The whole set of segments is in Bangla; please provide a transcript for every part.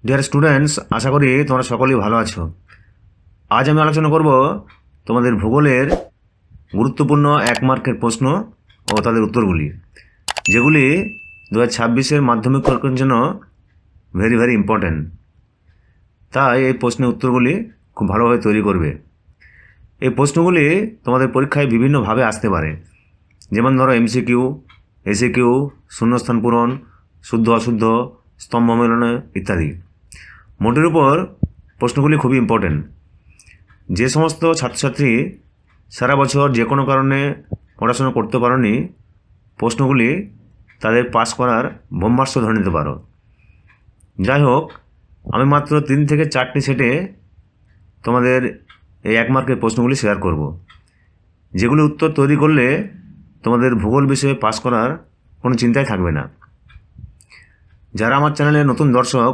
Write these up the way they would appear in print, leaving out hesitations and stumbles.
ডিয়ার স্টুডেন্টস, আশা করি তোমরা সকলেই ভালো আছো। আজ আমি আলোচনা করব তোমাদের ভূগোলের গুরুত্বপূর্ণ 1 মার্কের প্রশ্ন ও তাদের উত্তরগুলি, যেগুলি 2026-এর মাধ্যমিক পরীক্ষার জন্য ভেরি ভেরি ইম্পর্ট্যান্ট। তাই এই প্রশ্নের উত্তরগুলি খুব ভালোভাবে তৈরি করবে। এই প্রশ্নগুলি তোমাদের পরীক্ষায় বিভিন্নভাবে আসতে পারে, যেমন ধরো MCQ, SAQ, শূন্যস্থান পূরণ, শুদ্ধ অশুদ্ধ, স্তম্ভ মেলানো ইত্যাদি। মোটের উপর প্রশ্নগুলি খুবই ইম্পর্ট্যান্ট। যে সমস্ত ছাত্রছাত্রী সারা বছর যে কোনো কারণে পড়াশোনা করতে পারোনি, প্রশ্নগুলি তাদের পাস করার ব্রহ্মাস্ত্র ধরে নিতে পারো। যাই হোক, আমি মাত্র 3 থেকে 4টি সেটে তোমাদের এই 1 মার্কের প্রশ্নগুলি শেয়ার করব, যেগুলি উত্তর তৈরি করলে তোমাদের ভূগোল বিষয়ে পাস করার কোনো চিন্তাই থাকবে না। যারা আমার চ্যানেলে নতুন দর্শক,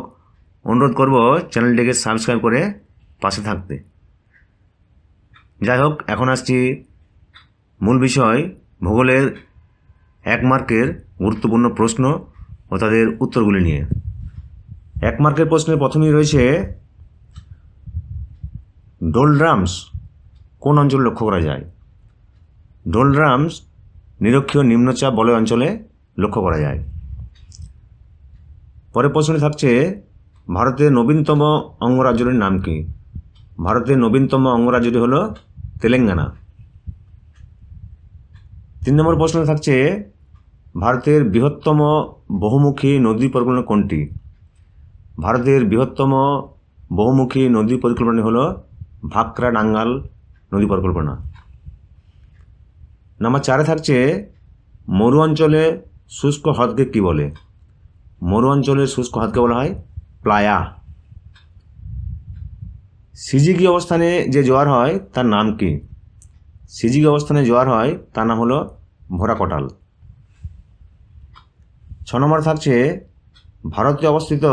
অনুরোধ করব চ্যানেলটিকে সাবস্ক্রাইব করে পাশে থাকতে। যাই হোক, এখন আসছি মূল বিষয়, ভূগোলের 1 মার্কের গুরুত্বপূর্ণ প্রশ্ন ও তাদের উত্তরগুলি নিয়ে। 1 মার্কের প্রশ্নের প্রথমেই রয়েছে, ডোলড্রামস কোন অঞ্চলে লক্ষ্য করা যায়? ডোলড্রামস নিরক্ষীয় নিম্নচাপ বলয় অঞ্চলে লক্ষ্য করা যায়। পরের প্রশ্নে থাকছে, ভারতের নবীনতম অঙ্গরাজ্যটির নাম কি? ভারতের নবীনতম অঙ্গরাজ্যটি হল তেলেঙ্গানা। 3 নম্বর প্রশ্নে থাকছে, ভারতের বৃহত্তম বহুমুখী নদী পরিকল্পনা কোনটি? ভারতের বৃহত্তম বহুমুখী নদী পরিকল্পনা হল ভাকরা নাঙ্গাল নদী পরিকল্পনা। নাম্বার 4-এ থাকছে, মরু অঞ্চলে শুষ্ক হ্রদকে কী বলে? মরু অঞ্চলের শুষ্ক হ্রদকে বলা হয় প্লায়া। সিজিকি অবস্থানে যে জোয়ার হয় তার নাম কি? সিজিকি অবস্থানে জোয়ার হয় তার নাম হলো ভোরাকটাল। 6 নম্বর থাকছে, ভারতে অবস্থিত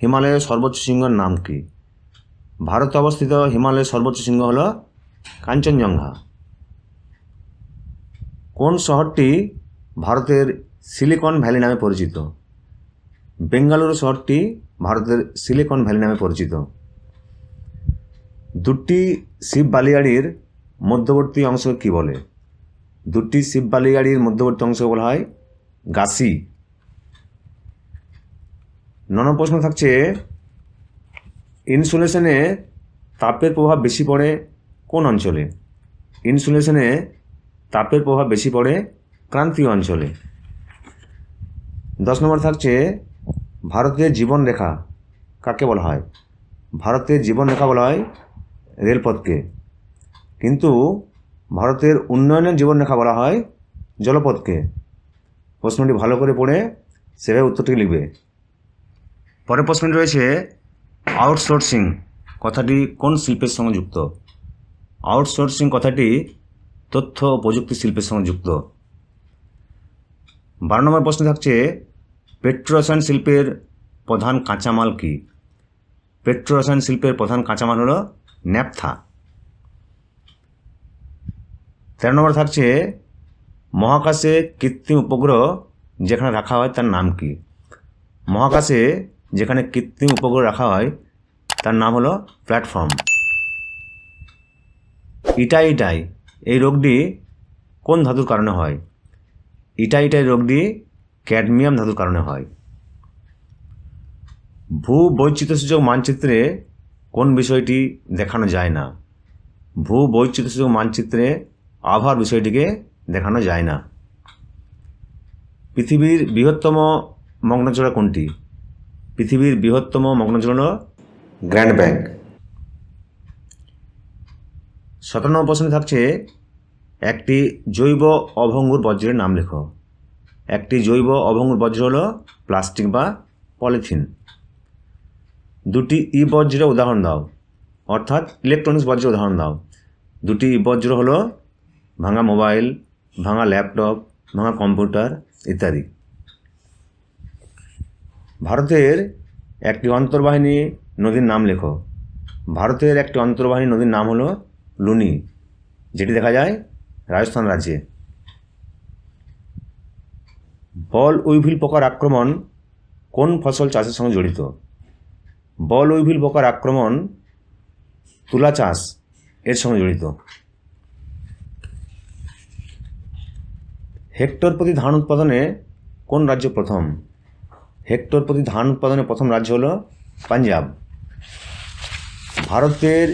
হিমালয়ের সর্বোচ্চ শৃঙ্গের নাম কি? ভারতে অবস্থিত হিমালয়ের সর্বোচ্চ শৃঙ্গ হল কাঞ্চনজঙ্ঘা। কোন শহরটি ভারতের সিলিকন ভ্যালি নামে পরিচিত? বেঙ্গালুরু শহরটি ভারতের সিলিকন ভ্যালি নামে পরিচিত। 2টি শিব বালিয়াড়ির মধ্যবর্তী অংশকে কী বলে? 2টি শিব বালিয়াড়ির মধ্যবর্তী অংশকে বলা হয় গাসি। 9 নম্বর প্রশ্ন থাকছে, ইনসুলেশনে তাপের প্রভাব বেশি পড়ে কোন অঞ্চলে? ইনসুলেশনে তাপের প্রভাব বেশি পড়ে ক্রান্তীয় অঞ্চলে। 10 নম্বর থাকছে, ভারতের জীবনরেখা কাকে বলা হয়? ভারতের জীবনরেখা বলা হয় রেলপথকে, কিন্তু ভারতের উন্নয়নের জীবনরেখা বলা হয় জলপথকে। প্রশ্নটি ভালো করে পড়ে সেভাবে উত্তরটি লিখবে। পরের প্রশ্নটি রয়েছে, আউটসোর্সিং কথাটি কোন শিল্পের সঙ্গে যুক্ত? আউটসোর্সিং কথাটি তথ্য ও প্রযুক্তি শিল্পের সঙ্গে যুক্ত। 12 নম্বর প্রশ্ন থাকছে, পেট্রোরসায়ন শিল্পের প্রধান কাঁচামাল কি? পেট্রোরসায়ন শিল্পের প্রধান কাঁচামাল হল ন্যাপথা। 13 নম্বর থাকছে, মহাকাশে কৃত্রিম উপগ্রহ যেখানে রাখা হয় তার নাম কি? মহাকাশে যেখানে কৃত্রিম উপগ্রহ রাখা হয় তার নাম হলো প্ল্যাটফর্ম। ইটাইটাই এই রোগটি কোন ধাতুর কারণে হয়? ইটাইটাই রোগটি ক্যাডমিয়াম ধাতুর কারণে হয়। ভূবৈচিত্র্যসূচক মানচিত্রে কোন বিষয়টি দেখানো যায় না? ভূবৈচিত্র্যসূচক মানচিত্রে আবহাওয়ার বিষয়টিকে দেখানো যায় না। পৃথিবীর বৃহত্তম মগ্নচূড়া কোনটি? পৃথিবীর বৃহত্তম মগ্নচূড়া হল গ্র্যান্ড ব্যাংক। 17 নম্বর প্রশ্নে থাকছে, একটি জৈব অভঙ্গুর বজ্রের নাম লেখো। একটি জৈব অভঙ্গুর বজ্র হল প্লাস্টিক বা পলিথিন। 2টি ই বজ্রের উদাহরণ দাও, অর্থাৎ ইলেকট্রনিক্স বজ্রের উদাহরণ দাও। 2টি ই বজ্র হল ভাঙা মোবাইল, ভাঙা ল্যাপটপ, ভাঙা কম্পিউটার ইত্যাদি। ভারতের একটি অন্তর্বাহিনী নদীর নাম লেখো। ভারতের একটি অন্তর্বাহিনী নদীর নাম হলো লুনি, যেটি দেখা যায় রাজস্থান রাজ্যে। বল উইভিল পোকার আক্রমণ কোন ফসল চাষের সঙ্গে জড়িত? বল উইভিল পোকার আক্রমণ তুলা চাষ এর সঙ্গে জড়িত। হেক্টর প্রতি ধান উৎপাদনে কোন রাজ্য প্রথম? হেক্টর প্রতি ধান উৎপাদনে প্রথম রাজ্য হলো পাঞ্জাব। ভারতের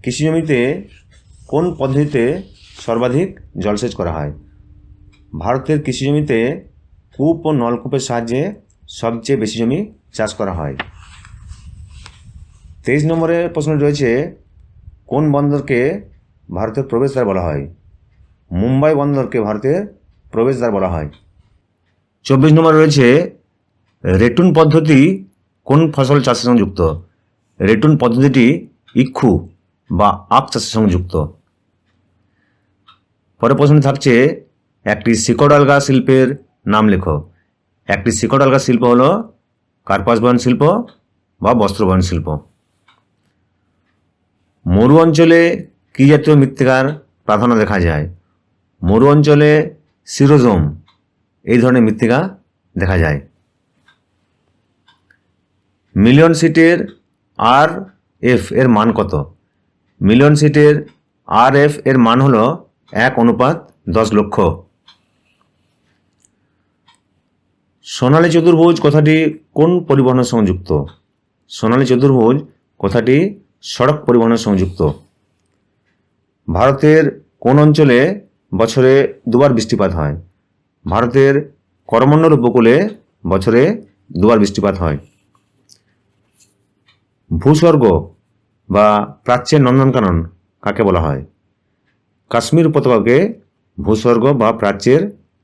কৃষি জমিতে কোন পদ্ধতিতে সর্বাধিক জলসেচ করা হয়? ভারতের কৃষি জমিতে কূপ ও নলকূপের সাহায্যে সবচেয়ে বেশি জমি চাষ করা হয়। 23 নম্বরের প্রশ্ন রয়েছে, কোন বন্দরকে ভারতের প্রবেশদ্বার বলা হয়? মুম্বাই বন্দরকে ভারতের প্রবেশদ্বার বলা হয়। 24 নম্বরে রয়েছে, রেটুন পদ্ধতি কোন ফসল চাষের সঙ্গে যুক্ত? রেটুন পদ্ধতিটি ইক্ষু বা আখ চাষের সঙ্গে যুক্ত। পরের প্রশ্ন থাকছে, একটি শিকড় আলগা শিল্পের নাম লেখো। একটি শিকড় আলগা শিল্প হলো কার্পাস বয়ন শিল্প বা বস্ত্র বয়ন শিল্প। মরু অঞ্চলে কী জাতীয় মৃত্তিকার প্রাধান্য দেখা যায়? মরু অঞ্চলে সিরোজোম এই ধরনের মৃত্তিকা দেখা যায়। মিলিয়ন সিটের RF এর মান কত? মিলিয়ন সিটের RF এর মান হলো 1:10 লক্ষ। সোনালী চতুর্ভুজ কথাটি কোন পরিবহনের সঙ্গে যুক্ত? সোনালী চতুর্ভুজ কথাটি সড়ক পরিবহনের সঙ্গে যুক্ত। ভারতের কোন অঞ্চলে বছরে দুবার বৃষ্টিপাত হয়? ভারতের করমণ্ডল উপকূলে বছরে দুবার বৃষ্টিপাত হয়। ভূস্বর্গ বা প্রাচ্যের নন্দনকানন কাকে বলা হয়? কাশ্মীর উপত্যকাকে ভূস্বর্গ বা প্রাচ্যের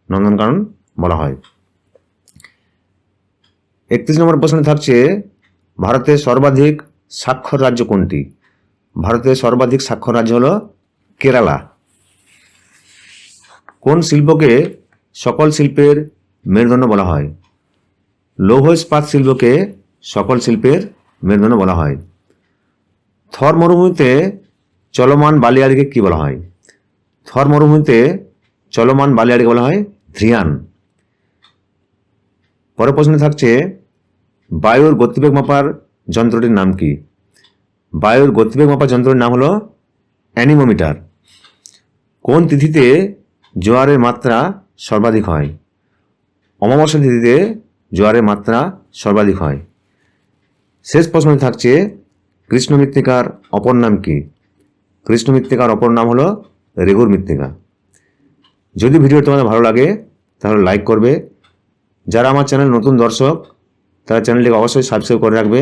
নন্দনকানন বলা হয়। 31 নম্বর প্রশ্নে থাকছে, ভারতের সর্বাধিক সাক্ষর রাজ্য কোনটি? ভারতের সর্বাধিক সাক্ষর রাজ্য হল কেরালা। কোন শিল্পকে সকল শিল্পের মেরুদণ্ড বলা হয়? লৌহ ইস্পাত শিল্পকে সকল শিল্পের মেরুদণ্ড বলা হয়। থর মরুভূমিতে চলমান বালিয়াড়িকে কী বলা হয়? থর মরুভূমিতে চলমান বালিয়াড়িকে বলা হয় ধ্রিয়ান। পরের প্রশ্নে থাকছে, বায়ুর গতিবেগ মাপার যন্ত্রটির নাম কি? বায়ুর গতিবেগ মাপার যন্ত্রটির নাম হলো অ্যানিমোমিটার। কোন তিথিতে জোয়ারের মাত্রা সর্বাধিক হয়? অমাবস্যা তিথিতে জোয়ারের মাত্রা সর্বাধিক হয়। শেষ প্রশ্নে থাকছে, কৃষ্ণ মৃত্তিকার অপর নাম কি? কৃষ্ণ মৃত্তিকার অপর নাম হলো রেগুর মৃত্তিকা। যদি ভিডিওটি তোমাদের ভালো লাগে তাহলে লাইক করবে। যারা আমার চ্যানেল নতুন দর্শক তারা চ্যানেলটিকে অবশ্যই সাবস্ক্রাইব করে রাখবে।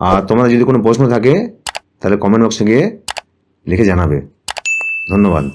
আর তোমাদের যদি কোনো প্রশ্ন থাকে তাহলে কমেন্ট বক্সে গিয়ে লিখে জানাবে। ধন্যবাদ।